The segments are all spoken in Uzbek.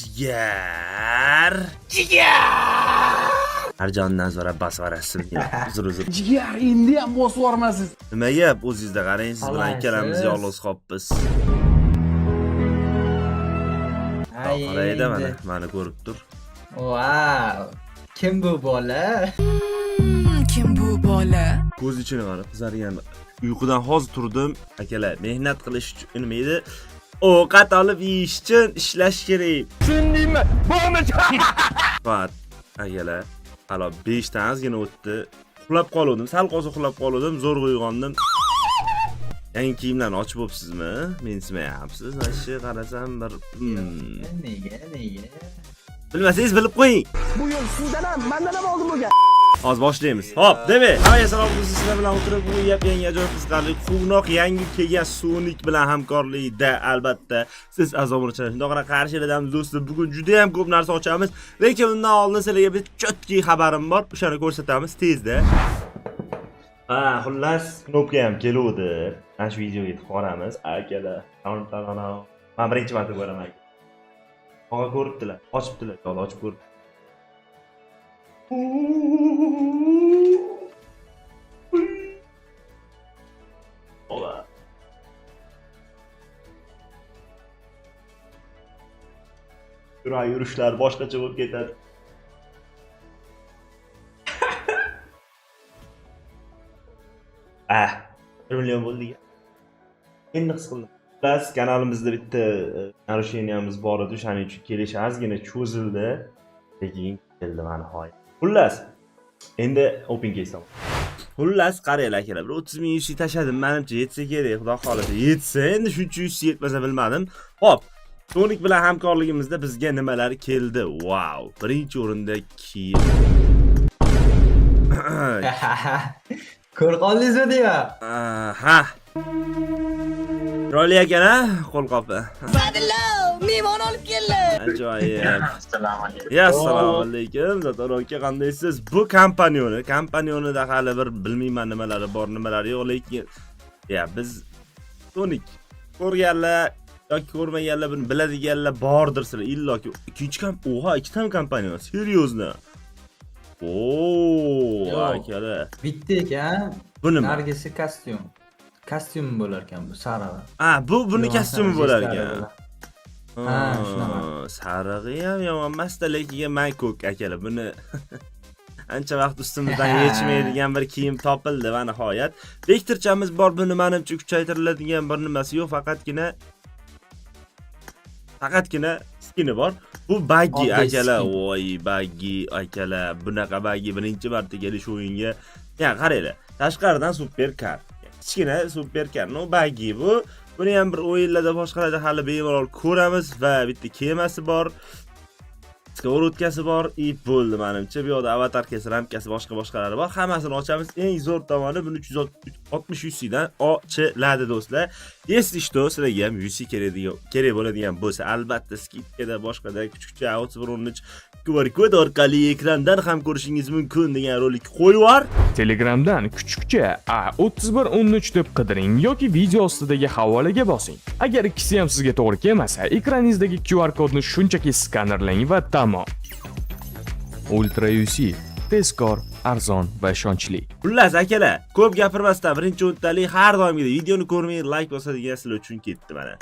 Jigar. Arjondan so'rab bosvarasiz. Uzr. Jigar endi ham bosib yormasiz. Nima gap? O'zingizda qarang, siz bilan ikkalamiz yolg'iz qolibmiz. Qarayda meni ko'rib tur. Wow. Kim bu bola? Kim bu bola? Ko'z ichini qarab, qizargan. Uyqudan hozir turdim. Akalar, mehnat qilish uchun nima edi? Ovqat olib yeyish uchun ishlash kerak. Tushundingmi? Bo'lmacha. Faqat akalar, hali 5 tanizgina o'tdi. Uxlab qoldim, sal qo'zi uxlab qoldim, zo'r uyg'ondim. Yangi kiyimlarni ochib bo'psizmi? Mensimayapsiz. Ashi qarasam bir Nega? bilmasangiz bilib qo'ying. Bu yo'l sizdan ham, mendan ham oldin bo'lgan. Hozir boshlaymiz. Xo'p, demak, hammaga salom bo'lsin. Sizlar bilan o'tirib bu yangi ajoyib qiziqarli, quvnoq yangi kelgan Sonic bilan hamkorlikda albatta siz azobini shundoqra qarshi eladamiz do'stlar. Bugun juda ham ko'p narsa ochamiz, lekin undan oldin sizlarga bir chotki xabarim bor. O'shani ko'rsatamiz tezda. Xullas, knopka ham keluvdi. Mana shu videoga yetib qolamiz. Akalar, men birinchi marta ko'raman. Og'a ko'ribdilar, ochibdilar, ochib ko'rib. Ola. Yurishlar boshqacha bo'lib ketadi. $1 million bo'ldi. Endi his qildim. Biz kanalimizda bitta narusheniyamiz bor edi, o'shaning uchun kelish ozgina cho'zildi. Lekin keldi mana nihoyat. Xullas, endi open case ham. Xullas, qaranglar akalar, 30 ming UC tashladim. Menimcha yetsa kerak, xudo xolasa yetsa. Endi shuncha UC yetmasa bilmadim. Xo'p, Sonic bilan hamkorligimizda bizga nimalar keldi? Wow, birinchi o'rinda kiyim. Qo'rqoldingizmi deya? Ha. Chiroyli ekan-a, qo'lqopi. Mehmon olib keldi. Ajoyib. Assalomu alaykum. Zatoronka qandaysiz? Bu kompaniyonida hali bir bilmayman nimalari bor, nimalari yo'q, lekin biz Sonic ko'rganlar yoki ko'rmaganlar, buni biladiganlar bordir sizlar. Illoki ikkita kompaniya, seriyozna. Akalar. Bitta ekan. Bu nima? Nargisi kostyum bo'lar ekan bu sariq. Buni kostyumi bo'lar ekan. Shunaqa. Sarig'i ham yomon emas-da, lekin men ko'k akalar. Buni ancha vaqt ustimizdan yechmaydigan bir kiyim topildi va nihoyat. Vektorchamiz bor, buni menimcha kuchaytiriladigan bir nimasi yo'q, faqatgina skini bor. Bu baggi akalar, voy baggi akalar. Bunaqa baggi birinchi marta kelish o'yinga. Qaranglar, tashqaridan super kar. Kichkina super kar. No baggi bu. Buni ham bir o'yinlarda boshqalarda hali bemalol ko'ramiz va bitta kemasi bor. Skorotkasi bor, bo'ldi menimcha. Bu yoqda avatarkasi, ramkasi, boshqalari bor. Hammasini ochamiz. Eng zo'r tomoni buni 360 UC dan ochiladi do'stlar. Если что, sizlarga ham UC kerak bo'ladigan bo'lsa, albatta skidkada boshqada kuchukcha 3113 QR-kod orqali ekrandan ham ko'rishingiz mumkin degan rolik qo'yib. Telegramdan kuchukcha A3113 deb qidiring yoki video ostidagi havolaga bosing. Agar ikkisi ham sizga to'g'ri kelmasa, ekraningizdagi QR kodni shunchaki skanerlang va tamom. Ultra UC, tezkor, arzon va ishonchli. Xullas akalar, ko'p gapirmasdan birinchi o'ntalik har doimgidek videoni ko'rmay like bosadigan sizlar uchun ketdi mana.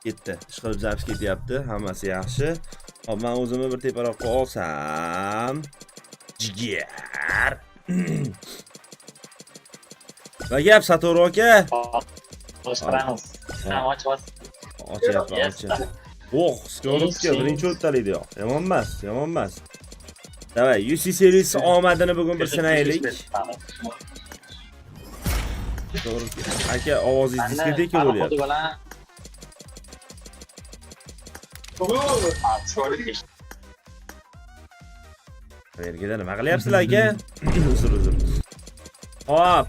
Ketdi. Ishqilib zapis ketyapti, hammasi yaxshi. Hop, men o'zimni bir teparoqqa olsam. Jigar. Va gap Satoru aka. Boshqaramiz. Ochyapman. Skorotka birinchi o'ntalikda yo'q. Yomon emas. Davay, UC serisi omadini bugun bir sinaylik. Aka, ovozingiz diskoteka bo'lyapti. Qayerga nima qilyapsizlar aka? Uzr. Hop.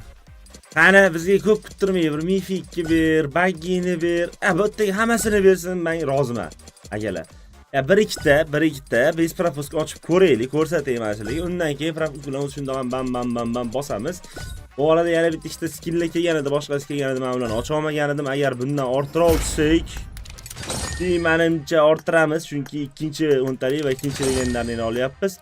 Qani bizga ko'p kuttirmay, bir mifik ber, baggini ber. Bu yerda hammasini bersin, men roziman. Akalar. Bir ikkita biz propuska ochib ko'raylik, ko'rsatay mana shularga. Undan keyin propuska bilan shundoq bam bosamiz. Bu orada yana bitta ikkita skinlar kelgan edi, boshqasi kelgan edi, men ularni ocha olmagan edim. Agar bundan orttira olsak, Keyin menimcha orttiramiz, chunki ikkinchi o'ntalik va ikkinchi legendarni olyapmiz.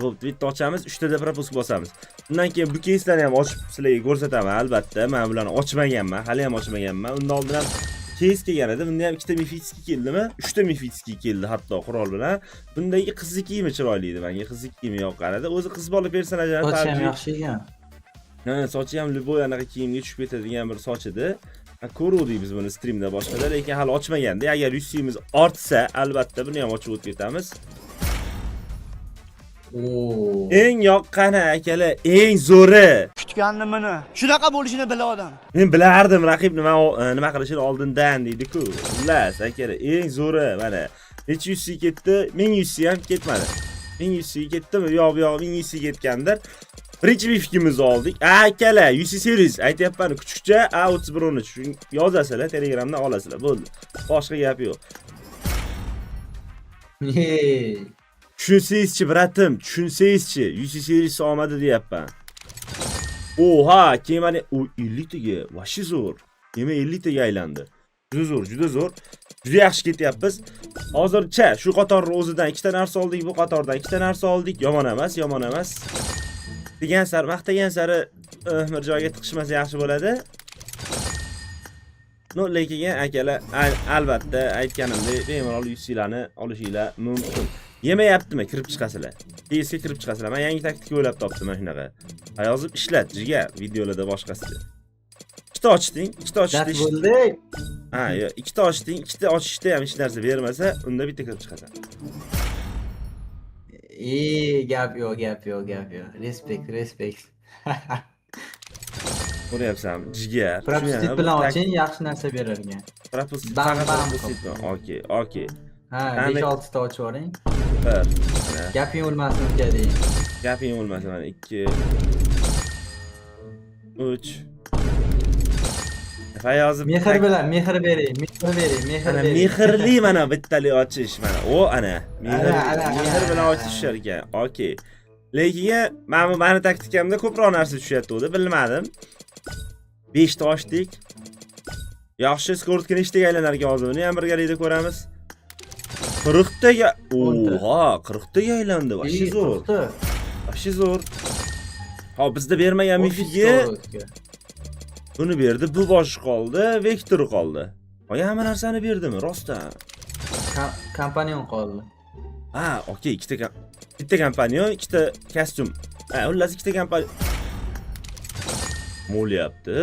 Bo'pti, bitta ochamiz, 3 tada propusк bosamiz. Undan keyin bu keyslarni ham ochib sizlarga ko'rsataman, albatta. Men bularni ochmaganman, hali ham ochmaganman. Undan oldin ham keys kelgan edi. Bunda ham 2 ta mifitskiy keldimi? 3 ta mifitskiy keldi hatto qurol bilan. Bundagi qiznikimi chiroyli edi menga, qiznikimi yoqqan edi. O'zi qiz bola personajlar Sochi ham yaxshi ekan. Ha, sochi ham любой anaqa kiyimga tushib ketadigan bir soch edi. Ko'ruvdik biz buni streamda boshqada, lekin hali ochmaganda. Agar 100 siyimiz ortsa, albatta buni ham ochib o'tib ketamiz. Oo. Eng yoqqani akalar, eng zo'ri. Kutgandim buni. Shunaqa bo'lishini bilgandim. Men bilardim raqib nima qilishini oldindan deydi-ku. Xullas, akalar, eng zo'ri mana. Necha 100 siy ketdi? 1100 siy ham ketmadi. 1100 siy ketdimi? Yo'q, 1100 siy ketgandir. Birinchi mifkimizni oldik. Akalar, UC series aytayapman, kuchukcha A3113 yozasizlar, Telegramdan olasizlar. Bo'ldi. Boshqa gap yo'q. Yey. Tushunsangizchi, bratim, tushunsangizchi. UC series omadi deyapman. Oha, kemani 50 taga, vashi zo'r. Kema 50 taga aylandi. Juda zo'r, juda zo'r. Juda yaxshi ketyapmiz. Hozircha shu qatorni o'zidan 2 ta narsa oldik, bu qatordan 2 ta narsa oldik. Yomon emas, yomon emas. Degan sari, maqtagan sari bir joyga tiqishmasa yaxshi bo'ladi. No, lekin akalar, albatta aytganimdek, bemalol 100 silarni olishinglar mumkin. Yemayaptimi? Kirib chiqasizlar. Keysga kirib chiqasizlar. Men yangi taktika o'ylab topdim mana shunaqa. Ayozib ishlat, jigar, videolarda boshqasiga. Ikkita ochding, ikkita ochding. Bo'ldi. Ha, yo'q, ikkita ochding, ikkita ochishda ham hech narsa bermasa, unda bitta kirib chiqasan. Gap yo'q, gap yo'q, gap yo'q. Respekt. Ko'ryapsanmi? Jigar. Propustik bilan oching, yaxshi narsa berar ekan. Propustik. Bam. Okey. Ha, 5-6 ta ochib oling. Bir. Gaping o'lmasin uka deng. Gaping o'lmasin mana 2 3 Fayozib Mehr bilan, mehr bering. Ana mehrli mana bittali ochish mana. O ana. Mehr bilan ochishar ekan. Okey. Lekin meni taktikamda ko'proq narsa tushyapti, bilmadim. 5 ta ochdik. Yaxshi skortga nechtaga aylanar ekan hozir. Buni ham birgalikda ko'ramiz. 40 taga. Oha, 40 taga aylandi. Vashi zo'r. Vashi zo'r. Hop, bizda bermagan mifigi buni berdi, bu boshi qoldi, vektor qoldi. Qolgan hamma narsani berdimi? Rostdan. Kompanion qoldi. Ha, okey, bitta kompanion, ikkita kostyum. Ha, xullas ikkita kompanion. Mo'lyapti.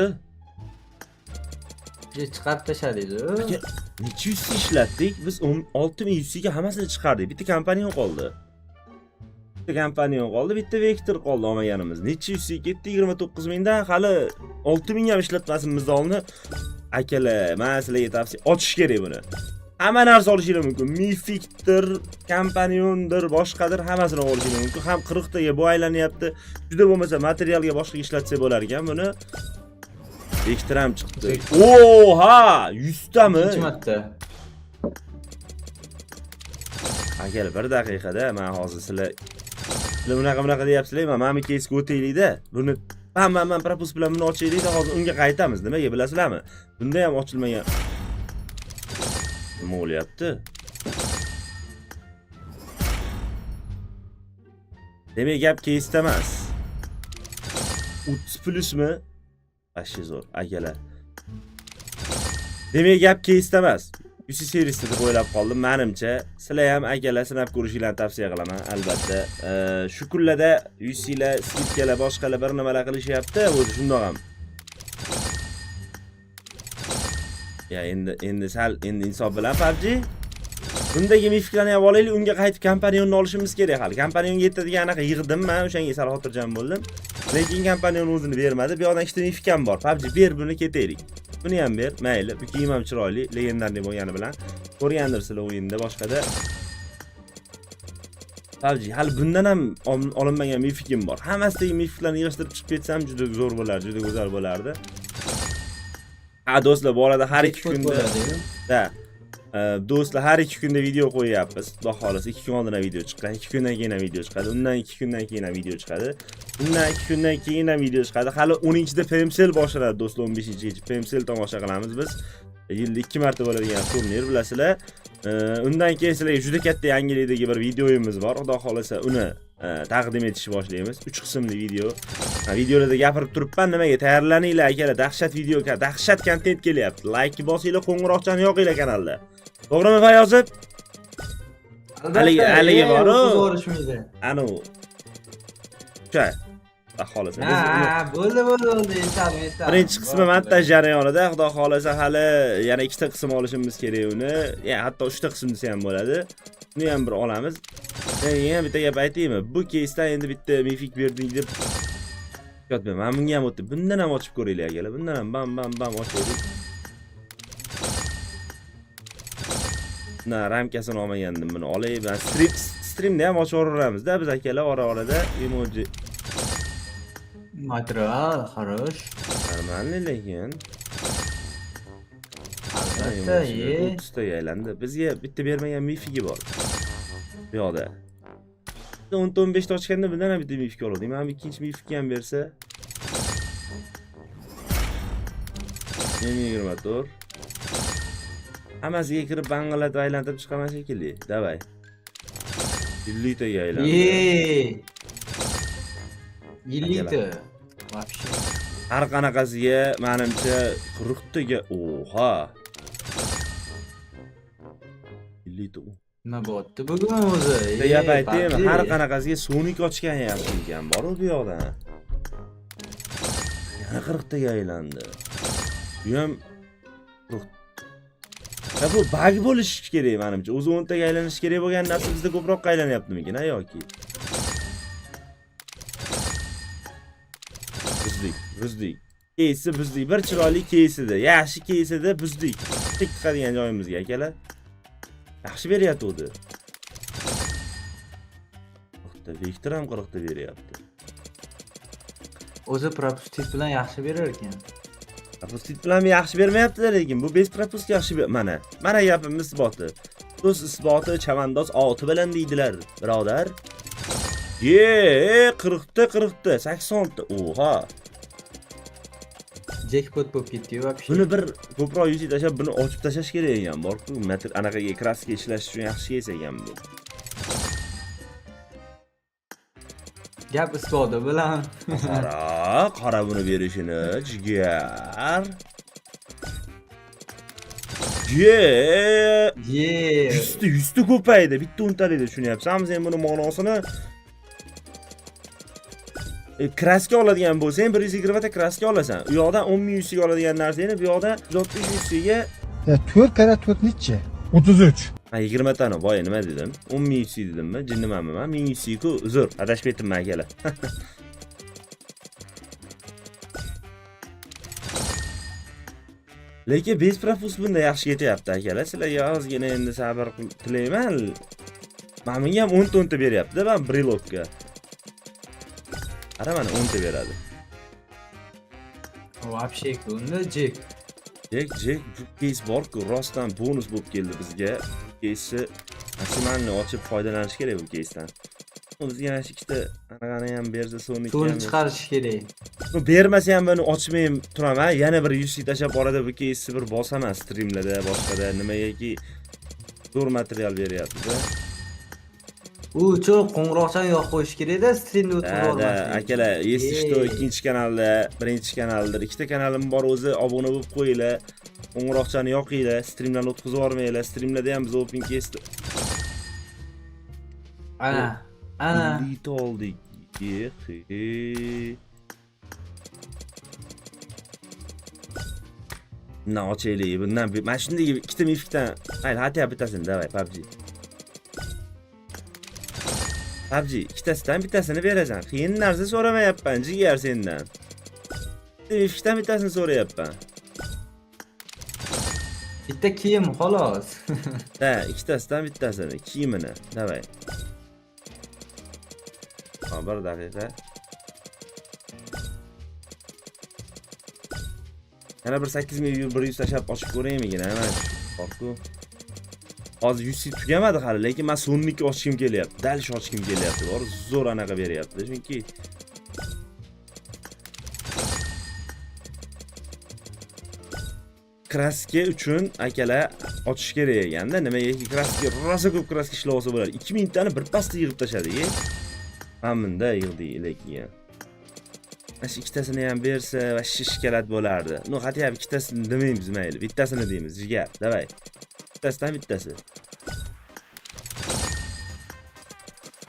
Chiqarib tashladingiz. Necha 100 ishlatdik? Biz 6100 ga hammasini chiqardik. Bitta kompanion qoldi. Bitta vektor qoldi olmaganimiz. Necha 100 ketdi? 29000 dan hali 6000 ham ishlatmasimizni oldin. Akalar, men sizlarga tavsiya ochish kerak buni. Hamma narsa olishingiz mumkin. Mifikdir, kompaniondir, boshqadir, hammasini olishingiz mumkin. Ham 40 taga bu aylanyapti. Juda bo'lmasa materialga boshqa ishlatsa bo'lar ekan buni. Vektor ham chiqdi. Oha, 100 tami? Ikkinchi marta. Akalar, bir daqiqada men hozir sizlar bunaqa deyapsizlar, men keysga o'taylik-da. Buni men propusк bilan buni ochaylik-da, hozir unga qaytamiz. Nimaga bilasizlarmi? Bunda ham ochilmagan. Nima bo'lyapti? Demak, gap keysda emas. 30 plusmi? Vashi zo'r, akalar. Demak, gap keysda emas. UC serisi deb o'ylab qoldim. Menimcha, sizlar ham akalar sinab ko'rishinglarni tavsiya qilaman, albatta. Shu kunlarda UC'lar, skidkalar, boshqalar bir nimalar qilishyapti, o'zi shundoq ham. Ya endi insof bilan PUBG. Bundagi mifiklarni ham olaylik, unga qaytib kompanionni olishimiz kerak hali. Kompanionni yetadigan anaqa yig'dim men, o'shanga sal xotirjam bo'ldim. Lekin kompanion o'zini bermadi. Bu yoqdan ikkita mifikam bor. PUBG ber buni ketaylik. Buni ham ber, mayli. Bu kiyim ham chiroyli, legendarni bo'lgani bilan. Ko'rgandirsizlar o'yinda boshqada. PUBG hali bundan ham olinmagan mifikim bor. Hammasidagi mifiklarni yig'ishtirib chiqib ketsam juda zo'r bo'lardi, juda go'zal bo'lardi. Ha, do'stlar, bu arada har 2 kunda do'stlar har 2 kunda video qo'yyapmiz. Xudo xolasa 2 kun oldin video chiqqan, 2 kundan keyin ham video chiqadi. Undan 2 kundan keyin ham video chiqadi. Undan 2 kundan keyin ham video chiqadi. Hali 10-da PMSL boshlanadi do'stlar, 15-gacha PMSL tomosha qilamiz biz. Yilda 2 marta bo'ladigan turnir bilasizlar. Undan keyin sizlarga juda katta yangilikdagi bir videoyimiz bor. Xudo xolasa uni taqdim etishni boshlaymiz. 3 qismli video. Videolarda gapirib turibman, nimaga tayyorlaninglar akalar, dahshat video, dahshat kontent kelyapti. Like bosinglar, qo'ng'iroqchani yoqinglar kanalda. To'g'rimi Fayozib? Haligi bor-ku. O'rishmaydi. Anu. Cha. Xolasa. Bo'ldi. Esladim. Birinchi qismi montaj jarayonida, xudo xolasa hali yana ikkita qism olishimiz kerak uni. Ya'ni hatto 3ta qism desa ham bo'ladi. Uni ham bir olamiz. Men yana bitta gap aytaymi? Bu keysdan endi bitta mifik berding deb yotmayman. Men bunga ham o'tib, bundan ham ochib ko'ringlar akalar. Bundan ham bam ochaylik. Ramkasini olmagandim, buni olay. Ben streamda ham ochib o'raveramiz-da biz akalar ora-orada emoji. Material, хорош. Normalniy lekin. Albatta, 30 taga aylandi. Bizga bitta bermagan mifigi bor. Bu yoqda. 10-15 ta ochganda bundan ham bitta mifik oldim. Men ikkinchi mifiki ham bersa. Men 24. Hammasiga kirib bang'alat aylantirib chiqaman shekilli. Davay. 50 taga aylandi. 50 ta. Вообще. Har qanaqasiga menimcha 40 taga. Oha. 50 ta. Nima bo'pti bugun o'zi? Gap aytaymi? Har qanaqasiga Sonic ochgan yaxshi ekan bor bu yoqdan. Yana 40 taga aylandi. Bu ham ya bu bug bo'lishi kerak menimcha. O'zi 10 taga aylanish kerak bo'lgan narsa bizda ko'proq aylanyaptimikin, yoki? Buzdik. Keysi buzdik. Bir chiroyli keysida, yaxshi keysida buzdik. Tik chiqadigan joyimizga akalar. Yaxshi beryapti o'zi. Viktor ham 40 ta beryapti. O'zi propustit bilan yaxshi berar ekan. Propustit bilan yaxshi bermayapti lekin bu bez propust yaxshi mana. Mana gapim isboti. So'z isboti chavandoz 6 bilan deydilar, birodar. 40 ta, 80 ta. Oha. Jackpot bo'lib ketdi вообще. Buni bir ko'proq yuzi tashab buni ochib tashlash kerak ekan, bor-ku. Anaqaga kraska ishlash uchun yaxshi keysa ekan bu. Gap isboti bilan. Qara buni berishini, jigar. Yüzde ko'paydi. Bitta untalaydi, tushunyapsanmi? Sen buni ma'nosini kraska oladigan bo'lsang 120 ta kraska olasan. U yoqdan 10 ming yusiga oladigan narsani bu yoqda 160 yusiga. 4 kare 4 necha? 33. Ha 20 tani, voy nima dedim? 10 ming yusi dedimmi? Jinnimanmi men? 1000 yusiga uzr. Adashib ketdim akalar. Lekin bez propust bunda yaxshi ketyapti akalar. Sizlarga ozgina endi sabr tilayman. Men bunga ham 10 ta beryapti-da, men brilokka. Ara mana 10 ta beradi. Вообще kunda Jack. Bu keys bor-ku, rostdan bonus bo'lib keldi bizga. Keysni maksimalni ochib foydalanish kerak bu keysdan. Bizga mana shu ikkita anaqani ham bersa Sonic To'ni chiqarish kerak. Bu bermasa ham buni ochmayim turaman. Yana bir 100 ta tashab orada bu keysni bir bosaman streamlarda, boshqada nimagaki zo'r material beryapti-da. U cho'q qo'ng'iroqchani yo'q qo'yish kerak-da, streamda o'tkazib olmaslik. Akalar, eshitishdi, ikkinchi kanalda, birinchi kanalda, ikkita kanalim bor o'zi, obuna bo'lib qo'yinglar. Qo'ng'iroqchani yoqinglar, streamlarni o'tkazib yormanglar. Streamlarda ham biz open case Ana. Lit oldik. Na ochaylik. Bundan mana shunday ikkita mifikdan, mayli, hatto bittasini davay, PUBG ikkitasidan bittasini berasan. Qiyin narsa so'ramayapman, jigar sendan. Mifikdan bittasini so'rayapman. Bitta kiyim xolos. Ha, ikkitasidan bittasini, kiyimini, davay. Bir daqiqa. Yana bir 8100 tashab ochib ko'raymikin, mana shu bor-ku. Hozir 100 tugamadi hali, lekin men Sonic'ni ochishim kelyapti. Dal shu ochishim kelyapti. Bor, zo'r anaqa beryapti. Chunki kraska uchun akalar ochish kerak ekanda. Nimaga kraska rosa ko'p kraska ishlab olsa bo'ladi. 2000 tani bir pasda yig'ib tashladi. Hamminda yig'di lekin. Mana ikkitasini ham bersa va shishkalat bo'lardi. No, hatto ikkitasini demaymiz mayli. Bittasini deymiz. Jigar, davay. Bittasidan bittasi.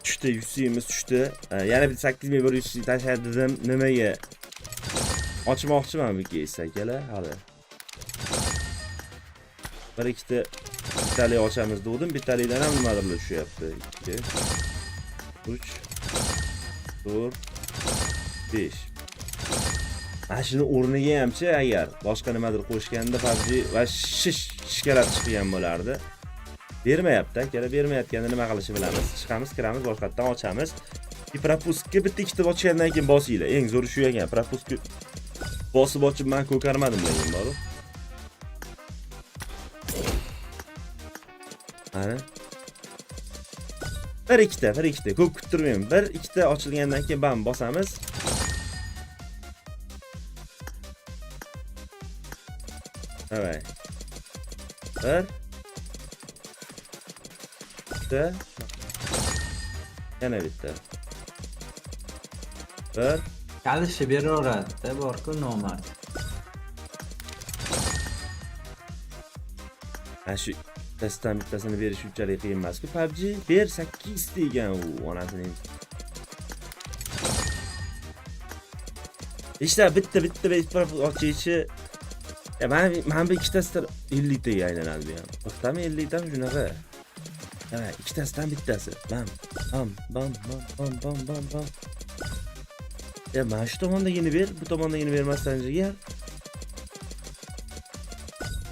Tushdi, 100imiz tushdi. Yana bir 8100 tashladim. Nimaga? Ochmoqchiman bu keys akalar, hali. Bir ikkita bittalik ochamiz dedim. Bittalikdan ham nimadir tushyapti. 2 3 4 5. Mana shuni o'rniga hamchi agar boshqa nimadir qo'shganda PUBG va shishkalab chiqgan bo'lardi. Bermayapti, akalar, bermayotganda nima qilishni bilamiz. Chiqamiz, kiramiz, boshqatdan ochamiz. Propuskka bitta ikkita ochgandan keyin bosinglar. Eng zo'ri shu ekan. Propuskka bosib ochib men ko'karmadim lekin bor. Mana. Bir ikkita ko'p kuttirmayman. Bir ikkita ochilgandan keyin bam bosamiz. Evet. Bir. Bitti. Yana bitti. Bir. Kalishi beraveradi, bor-ku nomard. Ha shu testdan bittasini berish unchalik qiyin emas-ku. PUBG ber 8 degan u onasining. İşte bitta ochuvchi. Ya men bu ikkitasidan 50 taga aylanadi bu ham. To'xtami 50 dan shunaqa. Ha, ikkitasidan bittasi. Bam. Ya mana shu tomondagini ber, bu tomondagini bermasdan jigar.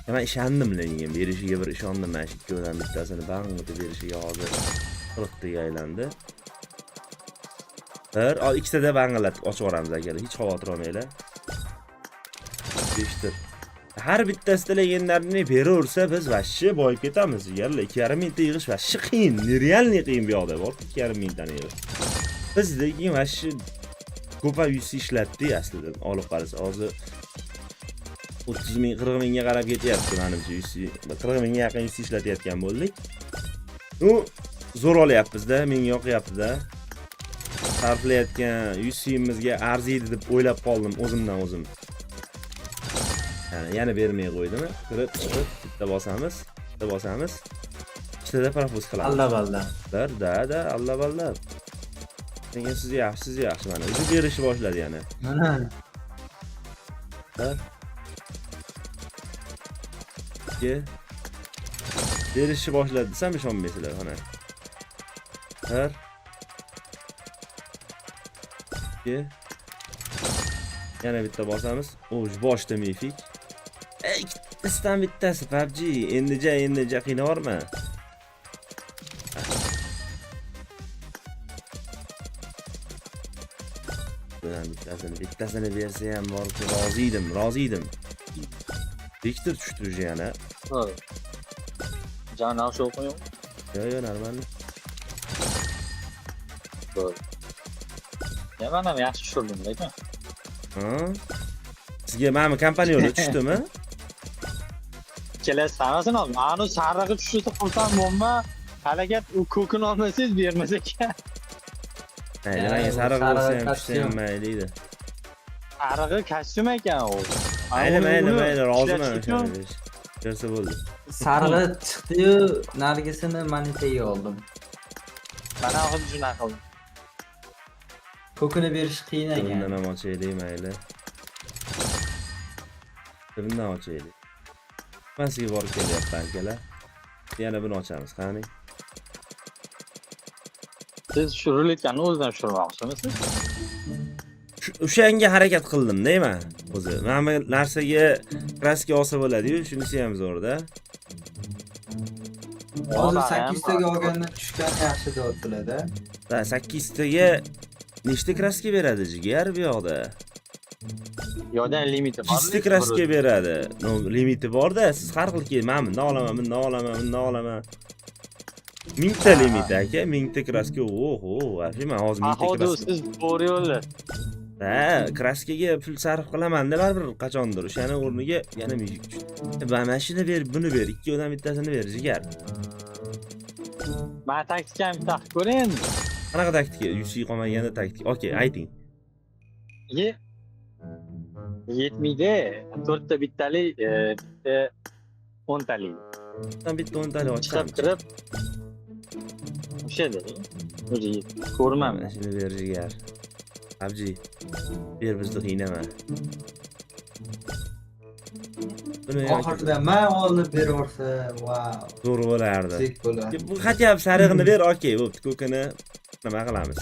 Ya men ishondim lekin berishiga bir ishondim. Mana shu ikkovidan bittasini bang deb berishiga hozir 40 taga aylandi. Bir, ikkisida banglatib ochib yuboramiz akalar. Hech xavotir olmanglar. Beshtir. Har bittasida legendarni beraversa biz vashshi boyib ketamiz. Yalla 2,5 mingta yig'ish vashshi qiyin, nerealniy qiyin bu yoqda bor. 2,5 mingtani yig'ish. Biz lekin vashshi ko'pa yuz ishlatdi aslida. Olib qarasa, hozir 30 ming, 40 mingga qarab ketyapti menimcha. 40 mingga yaqin yuz ishlatayotgan bo'ldik. U zo'r olyapmiz-da, menga yoqyapti-da. Sarflayotgan 100 mingimizga arziydi deb o'ylab qoldim o'zimdan o'zim. Yana bermay qo'ydimi? Kirib chiqib bitta bosamiz. Ikkita propus qilamiz. Alla-balla. Da, alla-balla. Menga siz yaxshi mana. O'zi berishni boshladi yana. Mana. Da. Berishni boshladi desam ishonmaysizlar mana. Bir. 2. Yana bitta bosamiz. Boshda mifik. Ikkitasidan bittasi PUBG. Endi qiynavorma. Budan bittasini bersa ham bor-ku, rozi edim. Viktor tushdi yana. Hoy. Canım şu okuyor. Yo, normal. Hoy. Ya ben de yaxshi tushirdim lekin. Ha? Sizga mana kompaniya yo'li tushdimi? Kelasi sanasini oldim. Anu sarig'i tushsa xursand bo'lma. Harakat u ko'kini olmasangiz bermas ekan. Mayli, menga sariq bo'lsa ham tushsa ham mayli edi. Sarig'i kostyum ekan u. Mayli, roziman o'shanga. Bersa bo'ldi. Sarig'i chiqdi-yu, narigisini manitaga oldim. Mana hozir shunaqa qildim. Ko'kini berish qiyin ekan. Bundan ham ochaylik mayli. Bundan ochaylik. Men sizga borib kelyapman akalar. Yana buni ochamiz, qani. Siz shu ruletkanni o'zidan tushirmoqchimisiz? O'shanga harakat qildim, deyman. O'zi, mana bu narsaga kraska olsa bo'ladi-yu, shunisi ham zo'rda. Hozir 8 taga olganda tushgan yaxshi deyaptilar-da. 8 taga nechta kraska beradi jigar bu yoqda? Yo'dan limiti bor. 2 ta kraska beradi. No, limiti bor-da, siz har xil keling, men bundan olaman. 1000 ta limit aka, 1000 ta kraska. Oho, afim men hozir 1000 ta kraska. Hozir siz to'g'ri yo'lda. Ha, kraskaga pul sarf qilaman-da baribir qachondir. O'shani o'rniga yana Mana shuni ber, buni ber. Ikkovidan bittasini ber, jigar. Men taktikamni taqib ko'ring endi. Qanaqa taktika? Yusi qolmaganda taktika. Okey, ayting. Yetmaydi. 4 ta bittalik, bitta 10 talik. Bitta 10talik Chiqib ochsam. turib o'shada. O'zi ko'rmam. Mana shuni ber, jigar. Abji. Ber, bizni qiynama. Buni Oxirida men olib beraversa, vau. zo'r bo'lardi. Sek bo'ladi. Bu xatyap sarig'ini ber, okey, bo'pti. Ko'kini nima qilamiz?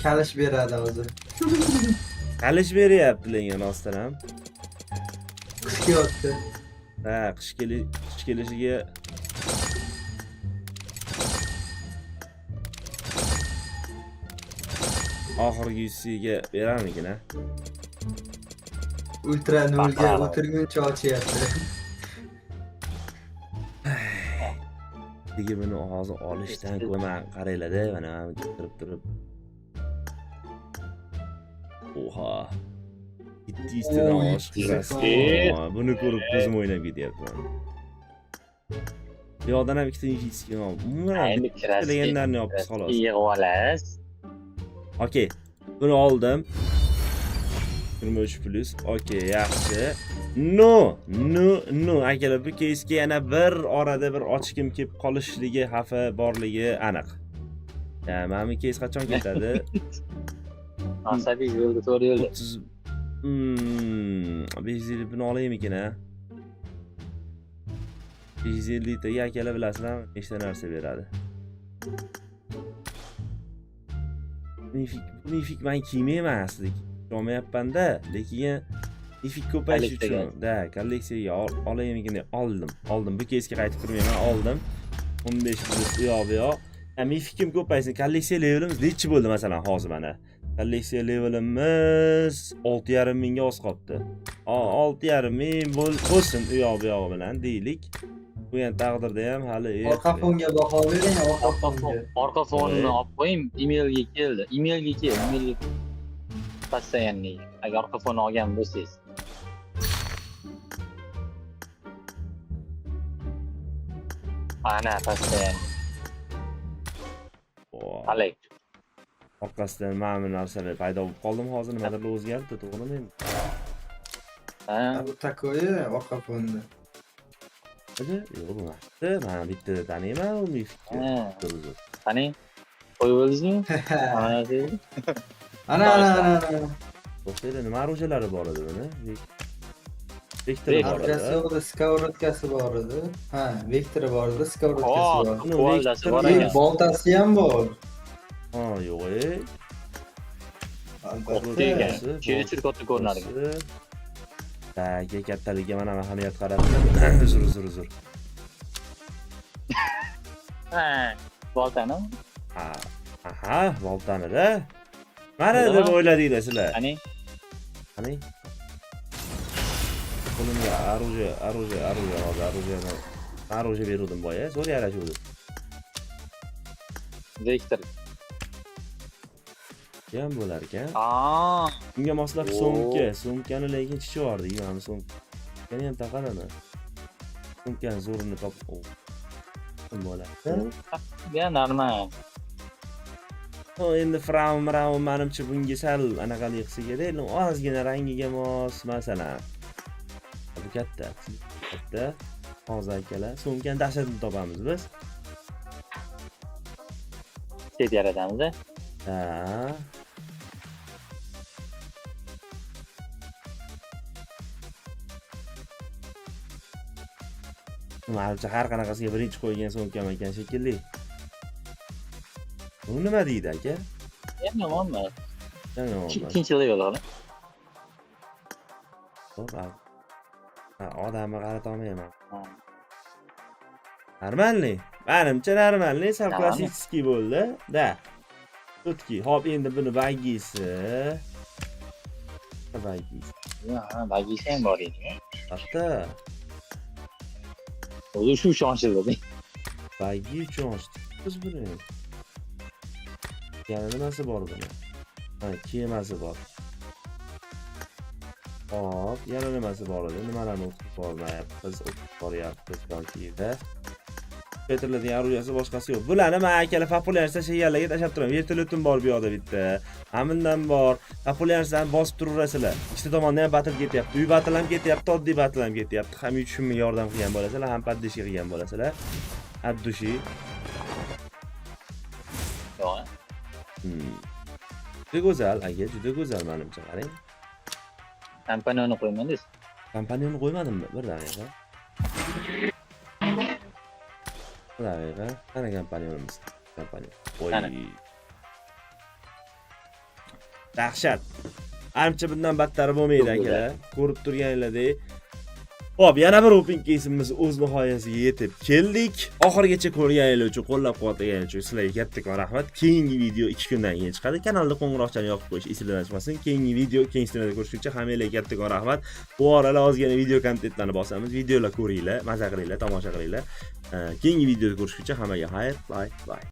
Kalish beradi o'zi. Qalish beryapti lekin rostdan ham. Qish kelyapti. Ha, qish kelishiga oxirgi yusiga berarmikin, ha? Ultra nolga o'tirguncha ochyapti. Degi buni hozir olishdan ko'man qaranglar-da, mana turib. Oha. 700 tadan oshiq kirasiz. Buni ko'rib ko'zim o'ynab ketyapman. Bu yoqdan ham ikkita infitsiya olib. Endi kirasiz. Deganlarni olib xolos. Yig'ib olasiz. Okey. Buni oldim. 23 plus. Okey, yaxshi. No. Akalar, bu keysga yana bir orada bir ochkim kelib qolishligi xavfi borligi aniq. Ya, mana bu keys qachon ketadi? Asabiy yo'lda to'g'ri yo'lda. 550 buni olaymikin, ha? 550 taga akalar bilasizlarmi, nechta narsa beradi? Nifik men kiymayman aslida. Olmayapman-da, lekin nifik ko'payish uchun, kolleksiyaga olaymikin deb oldim. Bu keysga qaytib kirmayman, oldim. 15 plus bu yoq. Mifikim ko'paysin. Kolleksiya levelimiz nechi bo'ldi masalan hozir mana? Kolleksiya levelimiz 6,5 mingga oz qolibdi. 6,5 ming bo'lsin u yoq bu yoq bilan deylik. Bu ham taqdirda ham hali Orqa fonga baho bering, Orqa fonni olib qo'ying, emailga keldi. Emailga постоянный. Agar orqa fonni olgan bo'lsangiz. Ana постоянный. Qalay. Orqasidan mana bu narsalar paydo bo'lib qoldimi hozir, nimadir o'zgardi, to'g'rimi endi? Ha, Bu takoyi orqa fonda. Yo'q, bo'lmadi. Mana bitta taniyman u mifikni. qani? Qo'yib oldingizmi? Ana. To'xtaydi, nima orужиялari bor edi buni? Vektor bor Arkasi edi. o'da skavrotkasi bor edi. Ha, vektori bor edi, skavrotkasi bor. Qo'ldasi bor Ey, ekan. boltasi ham bor. Ha, yo'q. Albatta. Ekan. Chiri katta ko'rinadi. Taga kattaligiga mana ahamiyat qaradi. Uzr. Ha, boltani. Aha, boltani-da. Mana deb o'yladinglar sizlar. Qani? Qo'limga orужие berdim boya, zo'r yarashuvdi. Vektor. Ham bo'lar ekan. Bunga moslab sumkani lekin chichivordi, mana sumkani ham taqadimi? Sumkani zo'rini topib bo'ladi. Ya normal. Endi Fraum menimcha bunga sal anaqalik qilsa kerak, ozgina rangiga mos masalan. Bu katta. Hozir akalar, sumkani dahshatini topamiz biz. Set yaratamiz. Ha. Menimcha har qanaqasiga birinchi qo'ygan sumkam ekan shekilli. Bu nima deydi aka? Yomon emas. Yomon. Ikkinchi level hali. Odamni qarata olmayman. Normalniy. Menimcha normalniy, sal klassический bo'ldi. Da. Tutki. Hop, endi buni bagisi. Bagisi ham bor edi. Hatta O'zi shu ishonchli. bagi uchun ochdik biz buni. Yana nimasi bor buni? Ha, kemasi bor. Hop, yana nimasi bor edi? Nimalarni o'qib bormayapmiz, o'qib boryapmiz yoki-da. Ko'tariladigan oruyasi boshqasi yo'q. Bularni men akalar populyarsiya shegallarga tashab turaman. Vertolyotim bor bu yoqda bitta. Hamindan bor. Populyarsiyadan bosib turaverasizlar. Ikkita tomondan ham battle ketyapti. Uy battle ham ketyapti, oddiy battle ham ketyapti. Ham tushimga yordam qilgan bo'lasizlar, ham paddishi qilgan bo'lasizlar. Addushi. Yo'q. Juda go'zal, aka, juda go'zal menimcha, qarang. Kompaniyani qo'yman deysiz. Kompaniyani qo'ymadimmi? Bir daqiqa. Bir daqiqa. Qani kompaniyamiz? Kompaniya. Qani? Voy. Dahshat. Armcha bundan battari bo'lmaydi akalar. Ko'rib turganinglardek. Hop, yana bir open case'imiz o'z nihoyasiga yetib keldik. Oxirigacha ko'rganingiz uchun, qo'llab-quvvatlaganingiz uchun sizlarga kattakon rahmat. Keyingi video 2 kundan keyin chiqadi. Kanalda qo'ng'iroqchani yoqib qo'yish esingizdan chiqmasin. Keyingi video keyingi streamda ko'rishguncha hammanglarga kattakon rahmat. Bu oralar ozgina video kontentlarni bosamiz. Videolar ko'ringlar, maza qilinglar, tomosha qilinglar. Keyingi videoda ko'rishguncha hammaga xayr, bye.